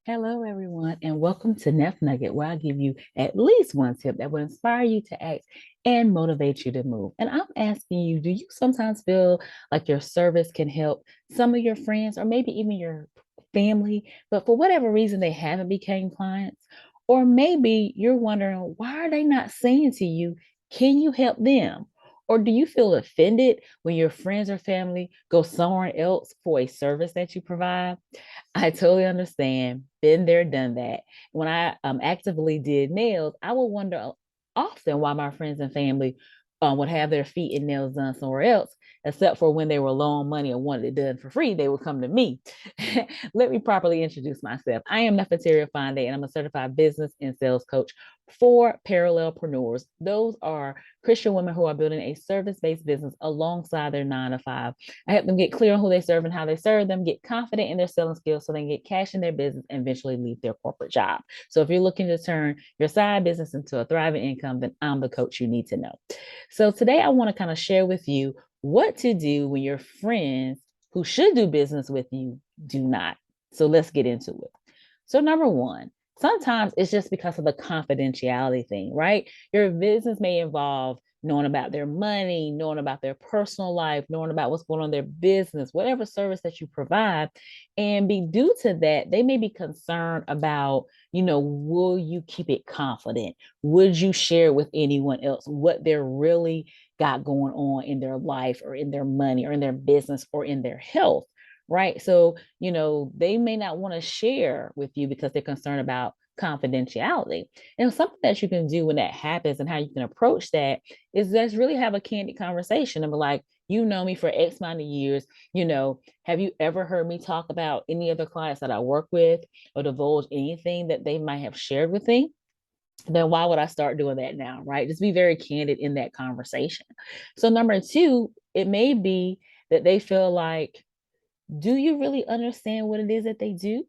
Hello, everyone, and welcome to Nef Nugget, where I give you at least one tip that will inspire you to act and motivate you to move. And I'm asking you, do you sometimes feel like your service can help some of your friends or maybe even your family, but for whatever reason they haven't became clients? Or maybe you're wondering, why are they not saying to you, can you help them? Or do you feel offended when your friends or family go somewhere else for a service that you provide? I totally understand. Been there, done that. When I actively did nails, I would wonder often why my friends and family would have their feet and nails done somewhere else, except for when they were low on money and wanted it done for free, they would come to me. Let me properly introduce myself. I am Nefateria Fonda, and I'm a certified business and sales coach for parallel-preneurs. Those are Christian women who are building a service-based business alongside their 9 to 5. I help them get clear on who they serve and how they serve them, get confident in their selling skills so they can get cash in their business and eventually leave their corporate job. So if you're looking to turn your side business into a thriving income, then I'm the coach you need to know. So today I want to kind of share with you what to do when your friends who should do business with you do not. So let's get into it. So number one, sometimes it's just because of the confidentiality thing, right? Your business may involve knowing about their money, knowing about their personal life, knowing about what's going on in their business, whatever service that you provide. And be due to that, they may be concerned about, will you keep it confident? Would you share with anyone else what they're really got going on in their life or in their money or in their business or in their health? Right. So, they may not want to share with you because they're concerned about confidentiality. And something that you can do when that happens and how you can approach that is just really have a candid conversation and be like, you know me for X amount of years. Have you ever heard me talk about any other clients that I work with or divulge anything that they might have shared with me? Then why would I start doing that now? Right. Just be very candid in that conversation. So, number two, it may be that they feel like, do you really understand what it is that they do?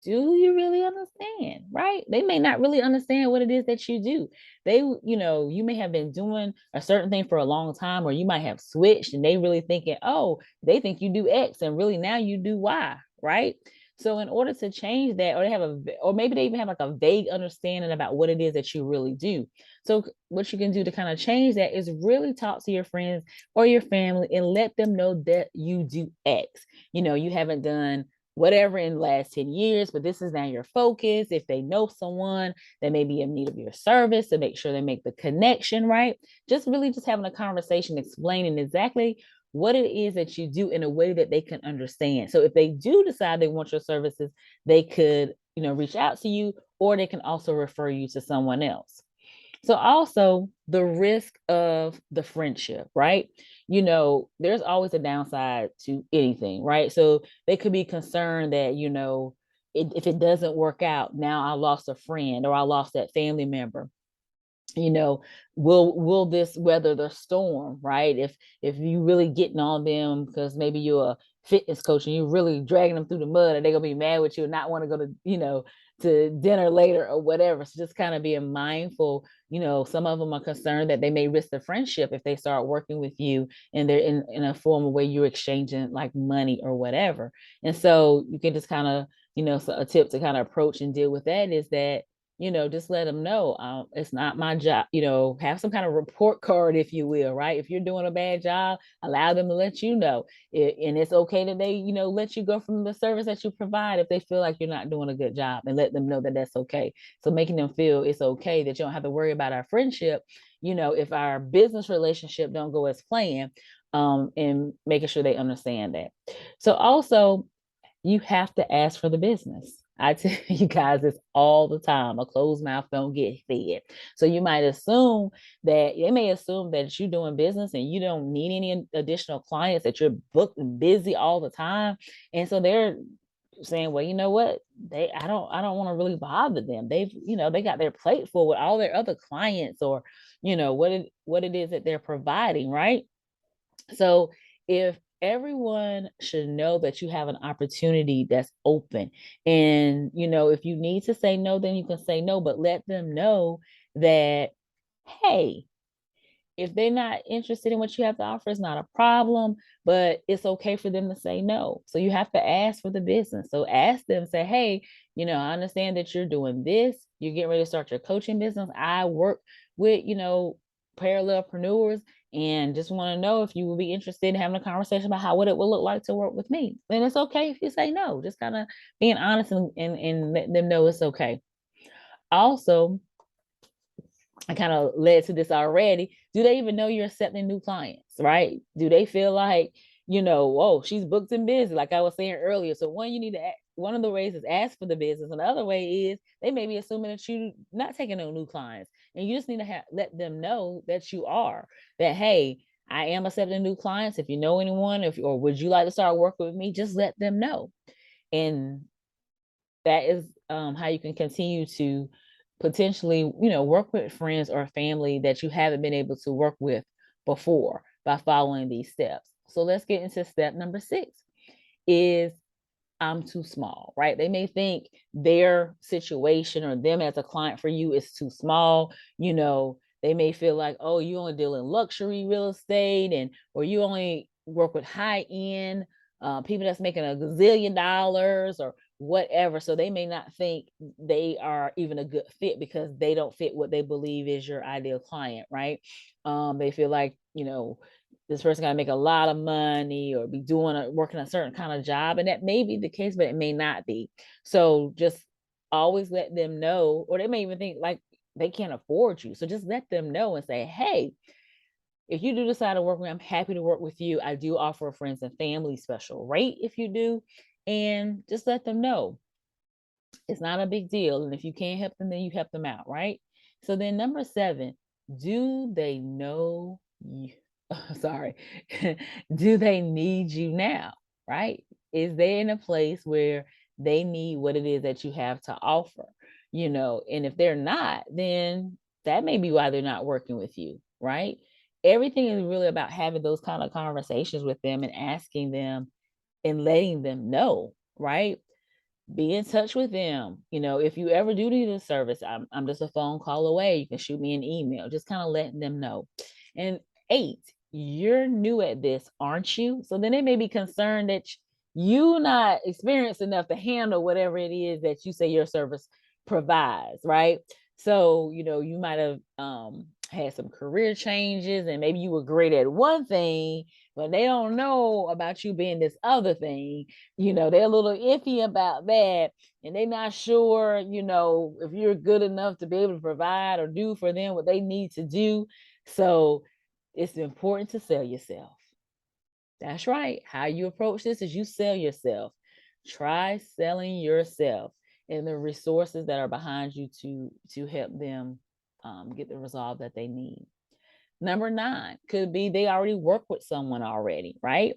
Do you really understand? Right? They may not really understand what it is that you do. You may have been doing a certain thing for a long time, or you might have switched and they really thinking, oh, they think you do X and really now you do Y, right? So in order to change that, or they have or maybe they even have like a vague understanding about what it is that you really do. So what you can do to kind of change that is really talk to your friends or your family and let them know that you do X. You haven't done whatever in the last 10 years, but this is now your focus. If they know someone that may be in need of your service, to make sure they make the connection, right? Just really just having a conversation, explaining exactly what it is that you do in a way that they can understand. So if they do decide they want your services, they could, reach out to you, or they can also refer you to someone else. So also the risk of the friendship, right? There's always a downside to anything, right? So they could be concerned that, if it doesn't work out, now I lost a friend or I lost that family member. you know will this weather the storm, right? If you really getting on them because maybe you're a fitness coach and you're really dragging them through the mud, and they're gonna be mad with you and not want to go to to dinner later or whatever. So just kind of being mindful. Some of them are concerned that they may risk the friendship if they start working with you and they're in a form of where you're exchanging like money or whatever. And so you can just kind of, so a tip to kind of approach and deal with that is that, just let them know, it's not my job. Have some kind of report card, if you will, right? If you're doing a bad job, allow them to let you know. And it's okay that they, let you go from the service that you provide if they feel like you're not doing a good job, and let them know that that's okay. So making them feel it's okay that you don't have to worry about our friendship, if our business relationship don't go as planned, and making sure they understand that. So also, you have to ask for the business. I tell you guys this all the time. A closed mouth don't get fed. So you might assume that they may assume that you're doing business and you don't need any additional clients, that you're booked and busy all the time. And so they're saying, well, you know what? I don't want to really bother them. They got their plate full with all their other clients, or, what it is that they're providing, right? So if everyone should know that you have an opportunity that's open, and if you need to say no, then you can say no, but let them know that, hey, if they're not interested in what you have to offer, it's not a problem, but it's okay for them to say no. So you have to ask for the business. So ask them, say, hey, I understand that you're doing this. You're getting ready to start your coaching business. I work with, parallel-preneurs, and just want to know if you would be interested in having a conversation about what it will look like to work with me. And it's okay if you say no, just kind of being honest and letting them know it's okay. Also, I kind of led to this already. Do they even know you're accepting new clients, right? Do they feel like, oh, she's booked and busy, like I was saying earlier? So one of the ways is ask for the business. Another way is they may be assuming that you're not taking no new clients, and you just need to let them know that you are. That, hey, I am accepting new clients. If you know anyone, or would you like to start working with me, just let them know. And that is how you can continue to potentially, work with friends or family that you haven't been able to work with before by following these steps. So let's get into step number 6 is I'm too small, right? They may think their situation or them as a client for you is too small. They may feel like, oh, you only deal in luxury real estate, or you only work with high end people that's making a gazillion dollars or whatever. So they may not think they are even a good fit because they don't fit what they believe is your ideal client, right? They feel like, this person got to make a lot of money or be working a certain kind of job. And that may be the case, but it may not be. So just always let them know, or they may even think like they can't afford you. So just let them know and say, hey, if you do decide to work with me, I'm happy to work with you. I do offer a friends and family special rate if you do. And just let them know it's not a big deal. And if you can't help them, then you help them out, right? So then number 7, do they know you? Sorry. Do they need you now? Right? Is they in a place where they need what it is that you have to offer? And if they're not, then that may be why they're not working with you, right? Everything is really about having those kind of conversations with them and asking them and letting them know, right? Be in touch with them. If you ever do need a service, I'm just a phone call away. You can shoot me an email, just kind of letting them know. And 8, you're new at this, aren't you? So then they may be concerned that you not experienced enough to handle whatever it is that you say your service provides, right? So, you might have had some career changes and maybe you were great at one thing, but they don't know about you being this other thing. They're a little iffy about that, and they're not sure, if you're good enough to be able to provide or do for them what they need to do. So it's important to sell yourself. That's right. How you approach this is you sell yourself. Try selling yourself and the resources that are behind you to help them get the resolve that they need. Number 9 could be they already work with someone already, right?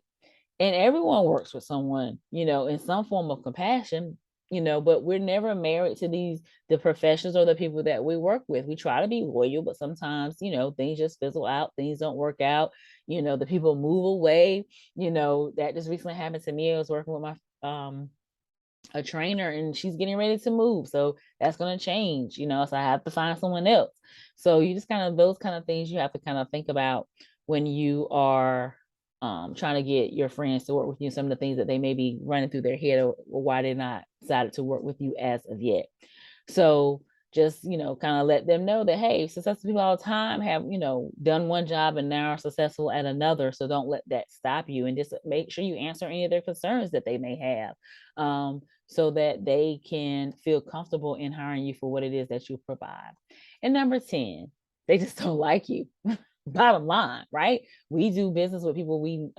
And everyone works with someone, in some form of compassion, but we're never married to the professions or the people that we work with. We try to be loyal, but sometimes, things just fizzle out, things don't work out, the people move away. That just recently happened to me. I was working with my a trainer and she's getting ready to move. So that's going to change, so I have to find someone else. So you just those kind of things you have to kind of think about when you are trying to get your friends to work with you, some of the things that they may be running through their head or why they're not decided to work with you as of yet. So just, kind of let them know that, hey, successful people all the time have, done one job and now are successful at another. So don't let that stop you, and just make sure you answer any of their concerns that they may have, so that they can feel comfortable in hiring you for what it is that you provide. And number 10, they just don't like you. Bottom line, right? We do business with people we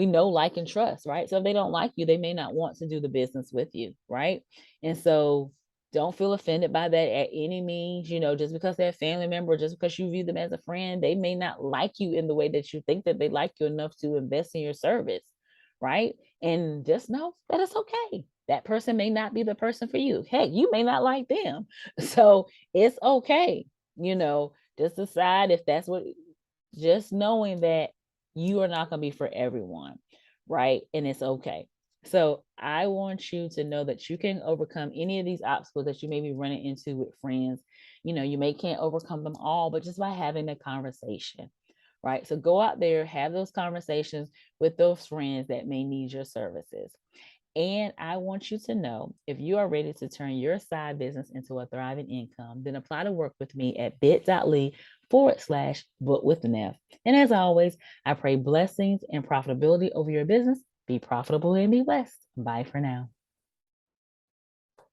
know, like, and trust, right? So if they don't like you, they may not want to do the business with you, right? And so don't feel offended by that at any means. Just because they're a family member, just because you view them as a friend, they may not like you in the way that you think that they like you enough to invest in your service, right? And just know that it's okay. That person may not be the person for you. Heck, you may not like them. So it's okay. Just decide if that's what, just knowing that you are not going to be for everyone, right? And it's okay. So I want you to know that you can overcome any of these obstacles that you may be running into with friends. You may can't overcome them all, but just by having a conversation, right? So go out there, have those conversations with those friends that may need your services. And I want you to know, if you are ready to turn your side business into a thriving income, then apply to work with me at bit.ly/book with Nef. And as always, I pray blessings and profitability over your business. Be profitable and be blessed. Bye for now.